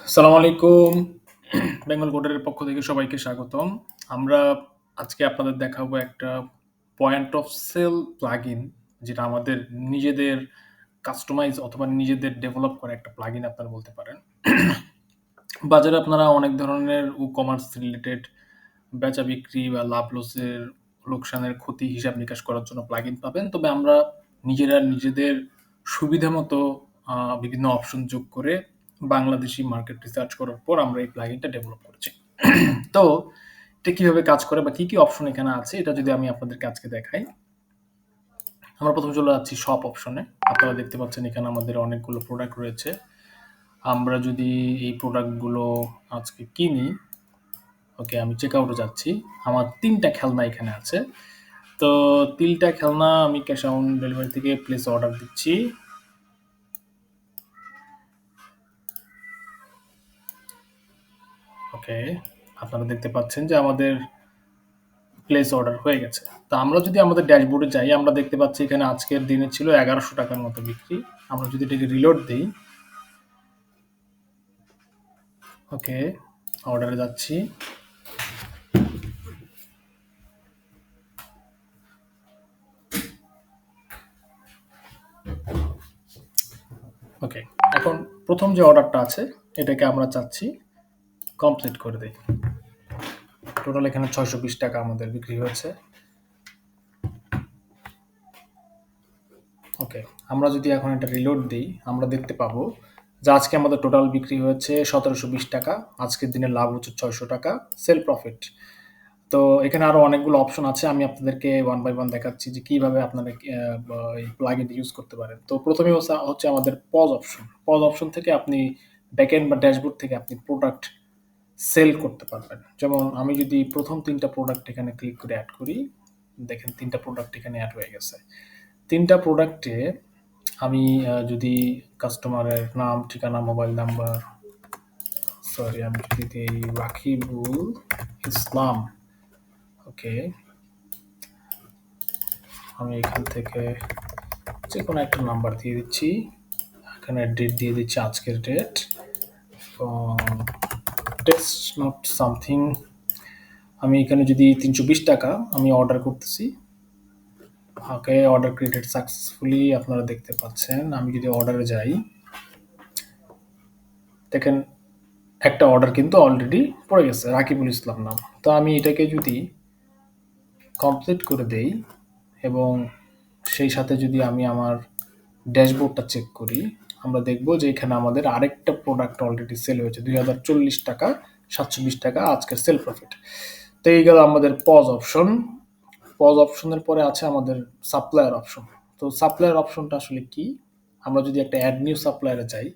আসসালামু আলাইকুম। বেঙ্গল কোডের পক্ষ থেকে সবাইকে স্বাগতম। আমরা আজকে আপনাদের দেখাবো একটা পয়েন্ট অফ সেল প্লাগইন, যেটা আমাদের নিজেদের কাস্টমাইজ অথবা নিজেদের ডেভেলপ করা একটা প্লাগইন আপনারা বলতে পারেন। বাজারে আপনারা অনেক ধরনের ই-কমার্স রিলেটেড বেচা-বিক্রি বা লাভ-লসের, লোকসানের ক্ষতি হিসাব-নিকাশ করার জন্য প্লাগইন পাবেন। তবে আমরা নিজেরা নিজেদের সুবিধামতো বিভিন্ন অপশন যোগ করে বাংলাদেশি মার্কেট রিসার্চ করার পর আমরা এই প্লাগইনটা ডেভেলপ করেছি। তো এটা কিভাবে কাজ করে বা কি অপশন এখানে আছে এটা যদি আমি আপনাদেরকে আজকে দেখাই। আমরা প্রথমে চলে যাচ্ছি শপ অপশনে। আপনারা দেখতে পাচ্ছেন এখানে আমাদের অনেকগুলো প্রোডাক্ট রয়েছে। আমরা যদি এই প্রোডাক্টগুলো আজকে কিনি, ওকে আমি চেক আউটে যাচ্ছি। আমার ৩ টা খেলনা এখানে আছে। তো ৩ টা খেলনা আমি ক্যাশ অন ডেলিভারি থেকে প্লেস অর্ডার দিচ্ছি। ওকে, আপনারা দেখতে পাচ্ছেন যে আমাদের প্লেস অর্ডার হয়ে গেছে। তো আমরা যদি আমাদের ড্যাশবোর্ডে যাই, আমরা দেখতে পাচ্ছি এখানে আজকের দিনে ছিল ১১০০ টাকার মতো বিক্রি। আমরা যদি এটাকে রিলোড দিই, ওকে অর্ডারে যাচ্ছি। ওকে, এখন প্রথম যে অর্ডারটা আছে এটাকে আমরা চাচ্ছি কমপ্লিট করে দেই। টোটাল এখানে ৬২০ টাকা আমাদের বিক্রি হয়েছে। ওকে, আমরা যদি এখন এটা রিলোড দিই, আমরা দেখতে পাবো যে আজকে আমাদের টোটাল বিক্রি হয়েছে ১৭২০ টাকা। আজকের দিনে লাভ হচ্ছে ৬০০ টাকা, সেল প্রফিট। তো এখানে আরো অনেকগুলো অপশন আছে। আমি আপনাদেরকে ওয়ান বাই ওয়ান দেখাচ্ছি যে কিভাবে আপনারা এই প্লাগইনটা ইউজ করতে পারেন। তো প্রথমেই হচ্ছে আমাদের পজ অপশন। পজ অপশন থেকে আপনি ব্যাকএন্ড বা ড্যাশবোর্ড থেকে আপনি প্রোডাক্ট সেল করতে পারবেন। যেমন আমি যদি প্রথম ৩ টা প্রোডাক্ট এখানে ক্লিক করে এড করি, দেখেন ৩ টা প্রোডাক্ট এখানে এড হয়ে গেছে। ৩ টা প্রোডাক্টে আমি যদি কাস্টমারের নাম, ঠিকানা, মোবাইল নাম্বার, সরি আমি যদি দেই রাকিবুল ইসলাম, ওকে আমি এখান থেকে যে কোনো একটা নাম্বার দিয়ে দিচ্ছি। এখানে ডেট দিয়ে দিচ্ছি আজকের ডেট। Test not something. আমি এখানে যদি ৩২০ টাকা আমি অর্ডার করতেছি। ওকে, অর্ডার ক্রিয়েটেড সাকসেসফুলি আপনারা দেখতে পাচ্ছেন। আমি যদি অর্ডারে যাই, দেখেন একটা অর্ডার কিন্তু অলরেডি পড়ে গেছে, রাকিবুল ইসলাম নাম। তো আমি এটাকে যদি কমপ্লিট করে দেই এবং সেই সাথে যদি আমি আমার ড্যাশবোর্ডটা চেক করি, আমরা দেখব যে এখানে আমাদের আরেকটা প্রোডাক্ট অলরেডি সেল হয়েছে ২০৪০ টাকা, ৭২০ টাকা আজকের সেল প্রফিট। তো এই গেল আমাদের পজ অপশন। পজ অপশনের পরে আছে আমাদের সাপ্লায়ার অপশন। তো সাপ্লায়ার অপশনটা আসলে কি? আমরা যদি একটা অ্যাড নিউ সাপ্লায়ারে যাই,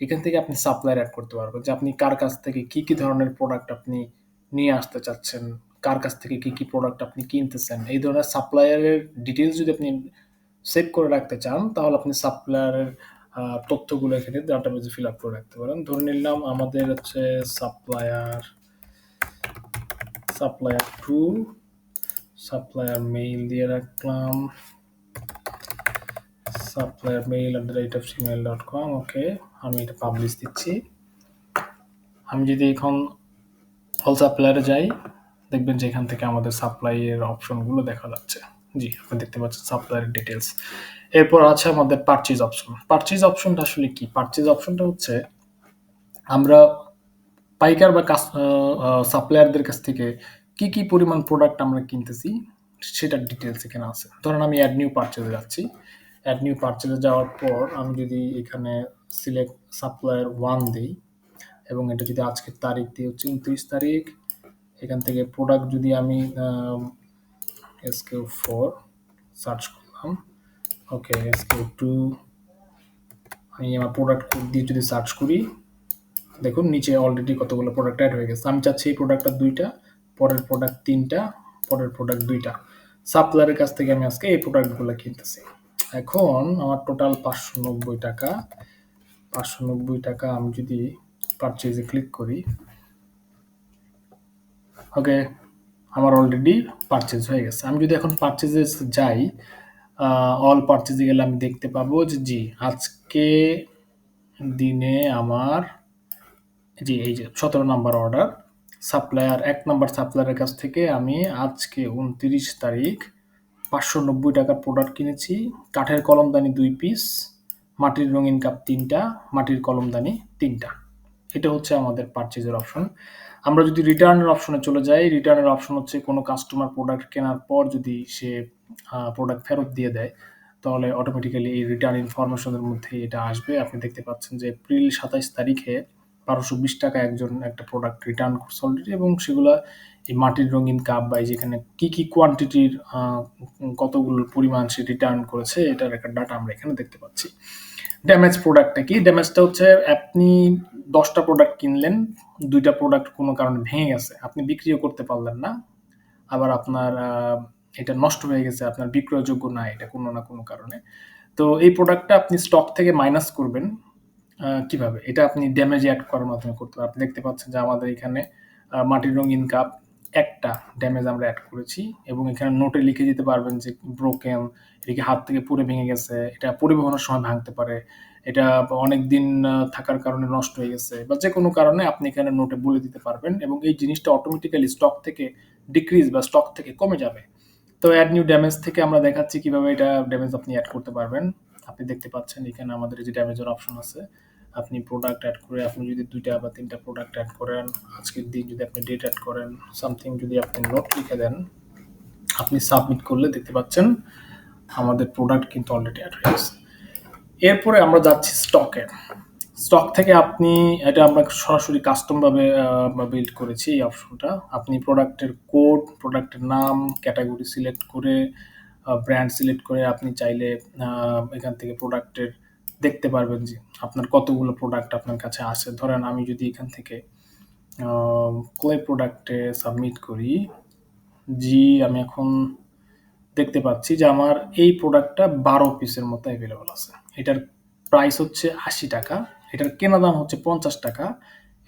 এখান থেকে আপনি সাপ্লায়ার অ্যাড করতে পারবেন যে আপনি কার কাছ থেকে কি ধরনের প্রোডাক্ট আপনি নিয়ে আসতে চাচ্ছেন, কার কাছ থেকে কি প্রোডাক্ট আপনি কিনতেছেন। এই ধরনের সাপ্লায়ারের ডিটেইলস যদি আপনি সেভ করে রাখতে চান, তাহলে আপনি সাপ্লায়ারের তথ্যগুলো এখানে ডাটাবেজে ফিল আপ করে রাখতে পারেন। ধরে নিলাম আমাদের হচ্ছে সাপ্লায়ার টু, সাপ্লায়ার মেইল দিয়ে রাখলাম, suppliermail@gmail.com। ওকে, আমি এটা পাবলিশ দিচ্ছি। আমি যদি এখন অল সাপ্লায়ারে যাই, দেখবেন যে এখান থেকে আমাদের সাপ্লাইয়ের অপশনগুলো দেখা যাচ্ছে। জি, আপনি দেখতে পাচ্ছেন সাপ্লায়ার ডিটেলস। এরপর আছে আমাদের পারচেজ অপশন। পারচেজ অপশনটা আসলে কি? পারচেজ অপশনটা হচ্ছে আমরা পাইকার বা সাপ্লায়ারদের কাছ থেকে কি পরিমাণ প্রোডাক্ট আমরা কিনতেছি সেটার ডিটেলস এখানে আছে। ধরেন আমি অ্যাড নিউ পারচেজে যাচ্ছি। অ্যাড নিউ পারচেজে যাওয়ার পর আমি যদি এখানে সিলেক্ট সাপ্লায়ার 1 দেই এবং এটা যদি আজকের তারিখ দিই হচ্ছে ২৯ তারিখ, এখান থেকে প্রোডাক্ট যদি আমি SQ4 সার্চ করলাম, ওকে SQ2 আমি আমার প্রোডাক্ট কোড দিয়ে যদি সার্চ করি, দেখুন নিচে অলরেডি কতগুলো প্রোডাক্ট অ্যাড হয়ে গেছে। আমি চাচ্ছি এই প্রোডাক্টটা ২টা, পরের প্রোডাক্ট ৩টা, পরের প্রোডাক্ট ২টা। সাপ্লায়ারের কাছ থেকে আমি আজকে এই প্রোডাক্টগুলো কিনতেছি। এখন আমার টোটাল ৫৯০ টাকা। ৫৯০ টাকা আমি যদি পারচেজে ক্লিক করি, ওকে আমার অলরেডি পারচেজ হয়ে গেছে। আমি যদি এখন পারচেজে যাই, অল পারচেজে গেলে আমি দেখতে পাবো যে জি আজকে দিনে আমার জি, এই যে 17 নাম্বার অর্ডার। সাপ্লায়ার ১ নাম্বার সাপ্লায়ারের কাছ থেকে আমি আজকে ২৯ তারিখ ৳৫৯০ প্রোডাক্ট কিনেছি। কাঠের কলমদানি ২ পিস, মাটির রঙিন কাপ ৩ টা, মাটির কলমদানি ৩ টা। এটা হচ্ছে আমাদের পারচেজের অপশন। আমরা যদি রিটার্নের অপশনে চলে যাই, রিটার্নের অপশন হচ্ছে কোনো কাস্টমার প্রোডাক্ট কেনার পর যদি সে প্রোডাক্ট ফেরত দিয়ে দেয়, তাহলে অটোমেটিক্যালি এই রিটার্ন ইনফরমেশনের মধ্যে এটা আসবে। আপনি দেখতে পাচ্ছেন যে এপ্রিল ২৭ তারিখে ৳১২২০ একজন একটা প্রোডাক্ট রিটার্ন করছে অলরেডি, এবং সেগুলা এই মাটির রঙিন কাপ বা এই যেখানে কি কোয়ান্টিটির কতগুলো পরিমাণ সে রিটার্ন করেছে, এটার একটা ডাটা আমরা এখানে দেখতে পাচ্ছি। ড্যামেজ প্রোডাক্টটা কি? ড্যামেজটা হচ্ছে আপনি ১০টা প্রোডাক্ট কিনলেন, ২টা প্রোডাক্ট কোনো কারণে ভেঙে গেছে। আপনি বিক্রিও করতে পারলেন না। আবার আপনার এটা নষ্ট হয়ে গেছে, আপনার বিক্রয়যোগ্য না এটা কোনো না কোনো কারণে। তো এই প্রোডাক্টটা আপনি স্টক থেকে মাইনাস করবেন কিভাবে? এটা আপনি ড্যামেজ এড করার মাধ্যমে করতে পারেন। আপনি দেখতে পাচ্ছেন যে আমাদের এখানে মাটির রঙিন কাপ একটা ড্যামেজ আমরা এড করেছি, এবং এখানে নোটে লিখে দিতে পারবেন যে ব্রোকেন, এটা কি হাত থেকে পুড়ে ভেঙে গেছে, এটা পরিবহনের সময় ভাঙতে পারে, এটা অনেকদিন থাকার কারণে নষ্ট হয়ে গেছে, বা যেকোনো কারণে আপনি এখানে নোটে বলে দিতে পারবেন, এবং এই জিনিসটা অটোমেটিক্যালি স্টক থেকে ডিক্রিজ বা স্টক থেকে কমে যাবে। তো অ্যাড নিউ ড্যামেজ থেকে আমরা দেখাচ্ছি কিভাবে এটা ড্যামেজ আপনি অ্যাড করতে পারবেন। আপনি দেখতে পাচ্ছেন এখানে আমাদের এই যে ড্যামেজের অপশন আছে। আপনি প্রোডাক্ট অ্যাড করে আপনি যদি ২ টা বা ৩ টা প্রোডাক্ট অ্যাড করেন, আজকের দিন যদি আপনি ডেট অ্যাড করেন, সামথিং যদি আপনি নোট লিখে দেন, আপনি সাবমিট করলে দেখতে পাচ্ছেন আমাদের প্রোডাক্ট কিন্তু অলরেডি অ্যাড হয়ে গেছে। এরপরে আমরা যাচ্ছি স্টকে। স্টক থেকে আপনি এটা আমরা সরাসরি কাস্টম ভাবে বিল্ড করেছি এই অপশনটা। আপনি প্রোডাক্টের কোড, প্রোডাক্টের নাম, ক্যাটাগরি সিলেক্ট করে, ব্র্যান্ড সিলেক্ট করে আপনি চাইলে এখান থেকে প্রোডাক্টের দেখতে পারবেন যে আপনার কতগুলো প্রোডাক্ট আপনার কাছে আছে। ধরেন আমি যদি এখান থেকে ক্লে প্রোডাক্টে সাবমিট করি, আমি এখন দেখতে পাচ্ছি যে আমার এই প্রোডাক্টটা ১২ পিসের মতো অ্যাভেলেবল আছে। এটার প্রাইস হচ্ছে ৳৮০, এটার কেনা দাম হচ্ছে ৳৫০,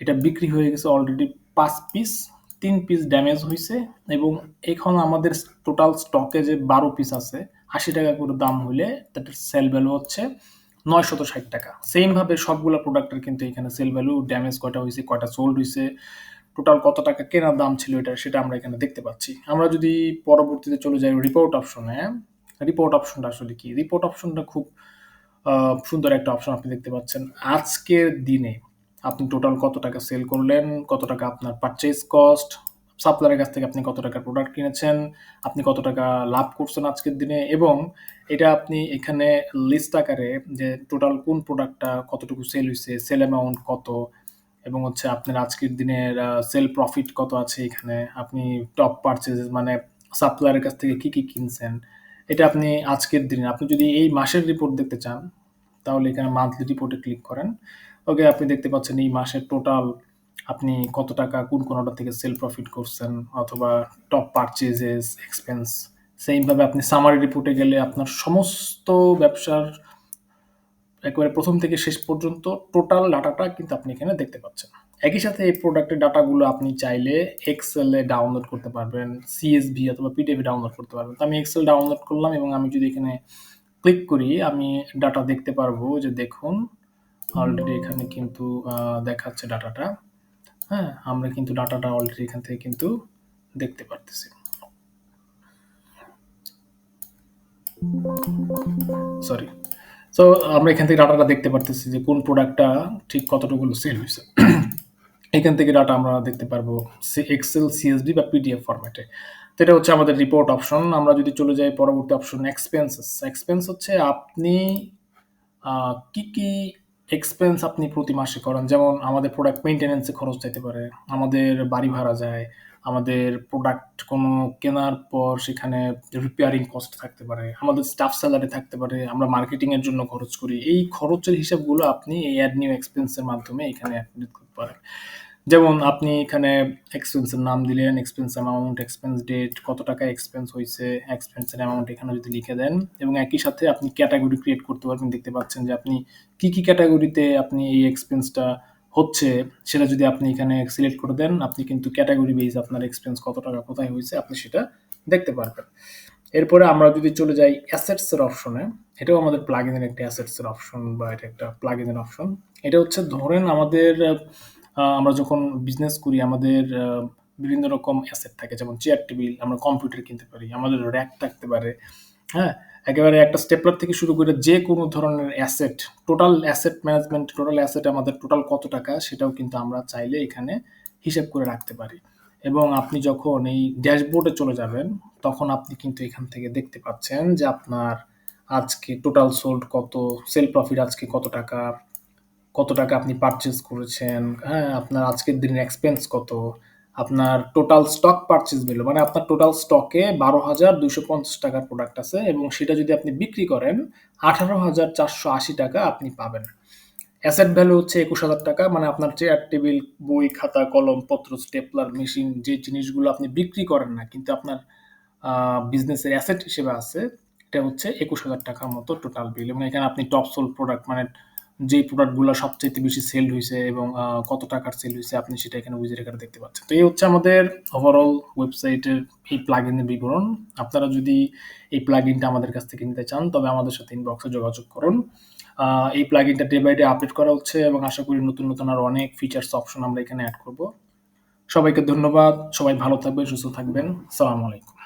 এটা বিক্রি হয়ে গেছে অলরেডি ৫ পিস, ৩ পিস ড্যামেজ হইছে, এবং এখন আমাদের টোটাল স্টকে যে ১২ পিস আছে, ৳৮০ করে দাম হইলে তাটার সেল ভ্যালু হচ্ছে ৳৯৬০। সেম ভাবে সবগুলা প্রোডাক্টের কিন্তু এখানে সেল ভ্যালু, ড্যামেজ কয়টা হইছে, কয়টা সোল্ড হইছে, টোটাল কত টাকা কেনার দাম ছিল এটা, সেটা আমরা এখানে দেখতে পাচ্ছি। আমরা যদি পরবর্তীতে চলে যাই রিপোর্ট অপশনে, রিপোর্ট অপশনটা আসলে কি? রিপোর্ট অপশনটা খুব সুন্দর একটা অপশন। আপনি দেখতে পাচ্ছেন আজকের দিনে আপনি টোটাল কত টাকা সেল করলেন, কত টাকা আপনার পারচেজ কস্ট, সাপ্লায়ারের কাছ থেকে আপনি কত টাকার প্রোডাক্ট কিনেছেন, আপনি কত টাকা লাভ করছেন আজকের দিনে, এবং এটা আপনি এখানে লিস্ট আকারে যে টোটাল কোন প্রোডাক্টটা কতটুকু সেল হইছে, সেল অ্যামাউন্ট কত, এবং হচ্ছে আপনার আজকের দিনের সেল প্রফিট কত আছে এখানে, আপনি টপ পারচেজেস মানে সাপ্লায়ারের কাছ থেকে কি কিনছেন, এটা আপনি আজকের দিনে। আপনি যদি এই মাসের রিপোর্ট দেখতে চান, তাহলে এখানে মান্থলি রিপোর্টে ক্লিক করেন। ওকে, আপনি দেখতে পাচ্ছেন এই মাসের টোটাল আপনি কত টাকা কোন অর্ডার থেকে সেল প্রফিট করছেন, অথবা টপ পারচেজেস, এক্সপেন্স। সেইমভাবে আপনি সামারি রিপোর্টে গেলে আপনার সমস্ত ব্যবসার একেবারে ১ম থেকে শেষ পর্যন্ত টোটাল ডাটাটা কিন্তু আপনি এখানে দেখতে পাচ্ছেন। একই সাথে এই প্রোডাক্টের ডাটাগুলো আপনি চাইলে এক্সেল এ ডাউনলোড করতে পারবেন, সিএসভি অথবা পিডিএফ এ ডাউনলোড করতে পারবেন। তো আমি এক্সেল ডাউনলোড করলাম, এবং আমি যদি এখানে ক্লিক করি, আমি ডাটা দেখতে পারবো যে দেখুন অলরেডি এখানে কিন্তু দেখাচ্ছে ডাটাটা। হ্যাঁ, আমরা কিন্তু ডাটাটা অলরেডি এখান থেকে কিন্তু দেখতে পারতেছি। সরি। সো আমরা এখান থেকে ডাটাটা দেখতে পারতেছি যে কোন প্রোডাক্টটা ঠিক কতটুকু সেল হইছে। এখান থেকে ডাটা আমরা দেখতে পারবো এক্সেল, সিএসভি বা পিডিএফ ফরম্যাটে। তো এটা হচ্ছে আমাদের রিপোর্ট অপশন। আমরা যদি চলে যাই পরবর্তী অপশন এক্সপেন্সেস। এক্সপেন্স হচ্ছে আপনি কি এক্সপেন্স আপনি প্রতি মাসে করেন। যেমন আমাদের প্রোডাক্ট মেইনটেন্যান্স এ খরচ যাইতে পারে, আমাদের বাড়ি ভাড়া যায়, আমাদের প্রোডাক্ট কোনো কেনার পর সেখানে রিপেয়ারিং কস্ট থাকতে পারে, আমাদের স্টাফ স্যালারি থাকতে পারে, আমরা মার্কেটিং এর জন্য খরচ করি। এই খরচের হিসাবগুলো আপনি এই অ্যাড নিউ এক্সপেন্স এর মাধ্যমে এখানে এড করতে পারেন। যেমন আপনি এখানে এক্সপেন্সের নাম দিলেন, এক্সপেন্স অ্যামাউন্ট, এক্সপেন্স ডেট, কত টাকা এক্সপেন্স হইছে, এক্সপেন্সের অ্যামাউন্ট এখানে যদি লিখে দেন, এবং একই সাথে আপনি ক্যাটেগরি ক্রিয়েট করতে পারবেন। দেখতে পাচ্ছেন যে আপনি কি ক্যাটেগরিতে আপনি এই এক্সপেন্সটা হচ্ছে, সেটা যদি আপনি এখানে সিলেক্ট করে দেন, আপনি কিন্তু ক্যাটেগরি বেইস আপনার এক্সপেন্স কত টাকা কোথায় হইছে আপনি সেটা দেখতে পারবেন। এরপরে আমরা যদি চলে যাই অ্যাসেটস এর অপশনে, এটাও আমাদের প্লাগইনের একটা অ্যাসেটস এর অপশন, বা এটা একটা প্লাগইনের অপশন। এটা হচ্ছে ধরেন আমাদের আমরা যখন বিজনেস করি আমাদের বিভিন্ন রকম অ্যাসেট থাকে যেমন চেয়ার টেবিল, আমরা কম্পিউটার কিনতে পারি, আমাদের র‍্যাক থাকতে পারে। হ্যাঁ? একেবারে একটা স্টেপলার থেকে শুরু করে যেকোনো ধরনের asset, total asset management, total asset আমাদের টোটাল কত টাকা সেটাও কিন্তু আমরা চাইলে এখানে হিসাব করে রাখতে পারি। এবং আপনি যখন এই ড্যাশবোর্ডে চলে যাবেন, তখন আপনি কিন্তু এখান থেকে দেখতে পাচ্ছেন যে আপনার আজকে টোটাল সোল্ড কত, সেল প্রফিট আজকে কত টাকা, কত টাকা আপনি পারচেজ করেছেন, হ্যাঁ? আপনার আজকের দিনের এক্সপেন্স কত, আপনার টোটাল স্টক পারচেজ ভ্যালু মানে আপনার টোটাল স্টকে ৳১২,২৫০ প্রোডাক্ট আছে এবং সেটা যদি আপনি বিক্রি করেন ৳১৮,৪৮০ আপনি পাবেন। অ্যাসেট ভ্যালু হচ্ছে ৳২১,০০০ মানে আপনার চেয়ার টেবিল, বই, খাতা, কলম, পত্র, স্টেপলার, মেশিন যে জিনিসগুলো আপনি বিক্রি করেন না কিন্তু আপনার বিজনেসের অ্যাসেট হিসেবে আছে, এটা হচ্ছে ৳২১,০০০ মতো টোটাল বিল এবং এখানে আপনি টপ সোল্ড প্রোডাক্ট মানে যেই প্রোডাক্টগুলো সবচাইতে বেশি সেল হইছে এবং কত টাকার সেল হইছে আপনি সেটা এখানে উইজেট আকারে দেখতে পাচ্ছেন। তো এই হচ্ছে আমাদের ওভারঅল ওয়েবসাইটের এই প্লাগইনের বিবরণ। আপনারা যদি এই প্লাগইনটা আমাদের কাছ থেকে নিতে চান তবে আমাদের সাথে ইনবক্সে যোগাযোগ করুন। এই প্লাগইনটা ডে বাই ডে আপডেট করা হচ্ছে এবং আশা করি নতুন, নতুন আরো অনেক ফিচারস অপশন আমরা এখানে এড করব। সবাইকে ধন্যবাদ। সবাই ভালো থাকবেন, সুস্থ থাকবেন। আসসালামু আলাইকুম।